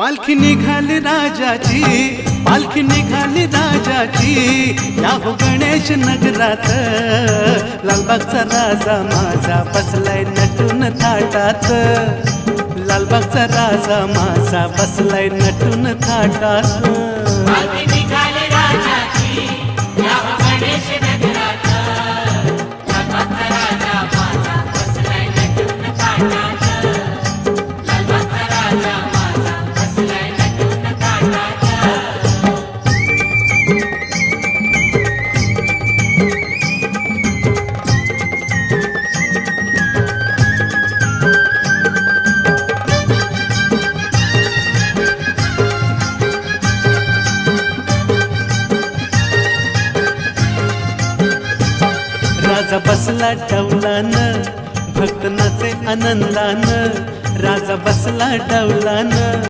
पालखी निघाली राजाची, पालखी निघाली राजाची, या हो गणेश नगरात। लालबागचा राजा माझा बसलाय नटून थाटात, लालबागचा राजा माझा बसलाय नटून थाटात। पालखी निघाली राजाची, या हो गणेश नगरात। लालबागचा राजा माझा बसलाय नटून थाटात, लालबागचा राजा माझा बसलाय नटून थाटात। राजा बसला डौलान, भक्त नाचे आनंदान, राजा बसला डौलान।